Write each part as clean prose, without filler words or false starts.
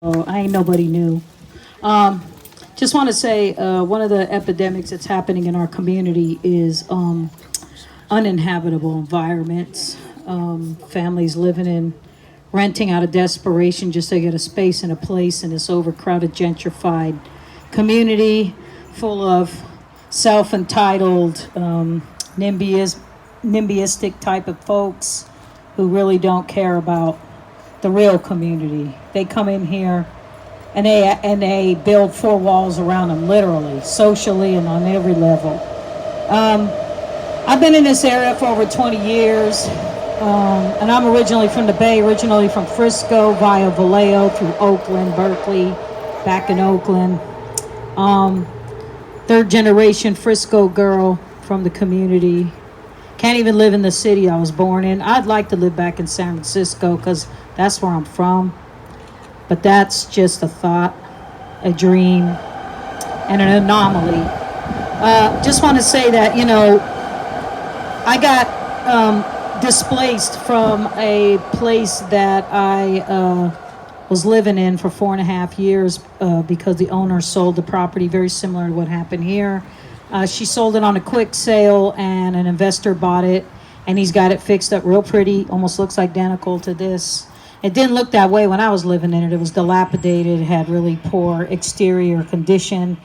Oh, I ain't nobody new. Just want to say one of the epidemics that's happening in our community is uninhabitable environments. Families living in renting out of desperation just to get a space and a place in this overcrowded, gentrified community full of self-entitled, NIMBYistic type of folks who really don't care about the real community. They come in here and they build four walls around them, literally, socially, and on every level. I've been in this area for over 20 years, and I'm originally from the Bay, originally from Frisco, via Vallejo through Oakland, Berkeley, back in Oakland. Third generation Frisco girl from the community. Can't even live in the city I was born in. I'd like to live back in San Francisco because that's where I'm from. But that's just a thought, a dream, and an anomaly. Just want to say that, I got displaced from a place that I was living in for 4.5 years because the owner sold the property, very similar to what happened here. She sold it on a quick sale, and an investor bought it, and he's got it fixed up real pretty, almost looks identical to this. It didn't look that way when I was living in it. It was dilapidated, had really poor exterior condition.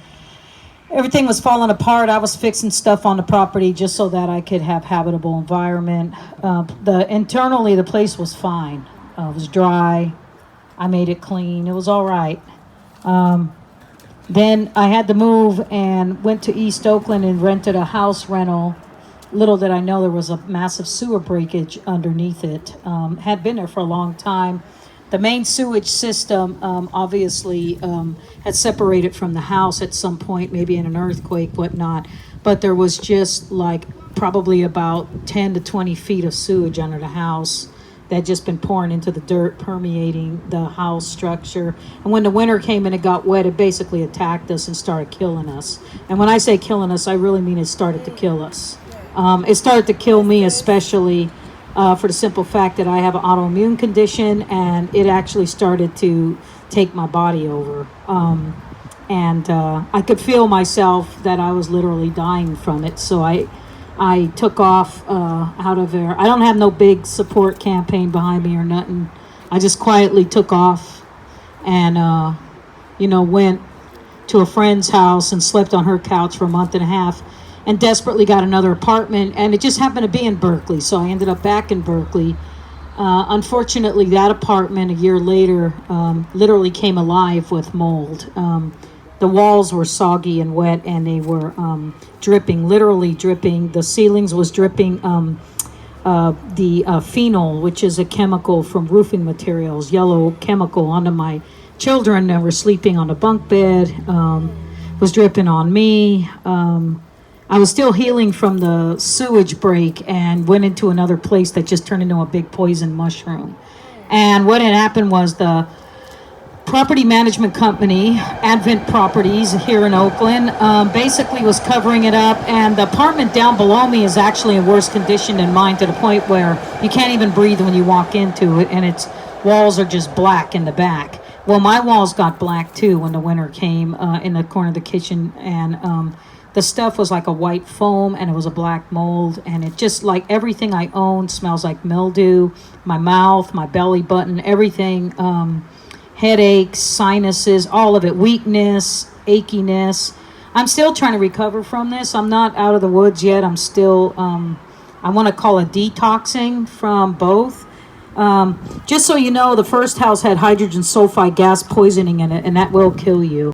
Everything was falling apart. I was fixing stuff on the property just so that I could have habitable environment. Internally, the place was fine. It was dry. I made it clean. It was all right. Then I had to move and went to East Oakland and rented a house rental. Little did I know there was a massive sewer breakage underneath it. Had been there for a long time. The main sewage system obviously had separated from the house at some point, maybe in an earthquake, whatnot. But there was just like probably about 10 to 20 feet of sewage under the house that had just been pouring into the dirt, permeating the house structure. And when the winter came and it got wet, it basically attacked us and started killing us. And when I say killing us, I really mean it started to kill us. It started to kill me, especially for the simple fact that I have an autoimmune condition, and it actually started to take my body over. I could feel myself that I was literally dying from it. So I took off out of there. I don't have no big support campaign behind me or nothing. I just quietly took off and, went to a friend's house and slept on her couch for a month and a half. And desperately got another apartment, and it just happened to be in Berkeley, so I ended up back in Berkeley. Unfortunately, that apartment a year later literally came alive with mold. The walls were soggy and wet, and they were dripping, literally dripping. The ceilings was dripping the phenol, which is a chemical from roofing materials, yellow chemical, onto my children that were sleeping on the bunk bed, was dripping on me. I was still healing from the sewage break and went into another place that just turned into a big poison mushroom. And what had happened was the property management company, Advent Properties here in Oakland, basically was covering it up. And the apartment down below me is actually in worse condition than mine, to the point where you can't even breathe when you walk into it, and its walls are just black in the back. Well, my walls got black too when the winter came in the corner of the kitchen, and the stuff was like a white foam, and it was a black mold, and it just, like everything I own, smells like mildew. My mouth, my belly button, everything, headaches, sinuses, all of it, weakness, achiness. I'm still trying to recover from this. I'm not out of the woods yet. I'm still, I want to call it detoxing from both. Just so you know, the first house had hydrogen sulfide gas poisoning in it, and that will kill you.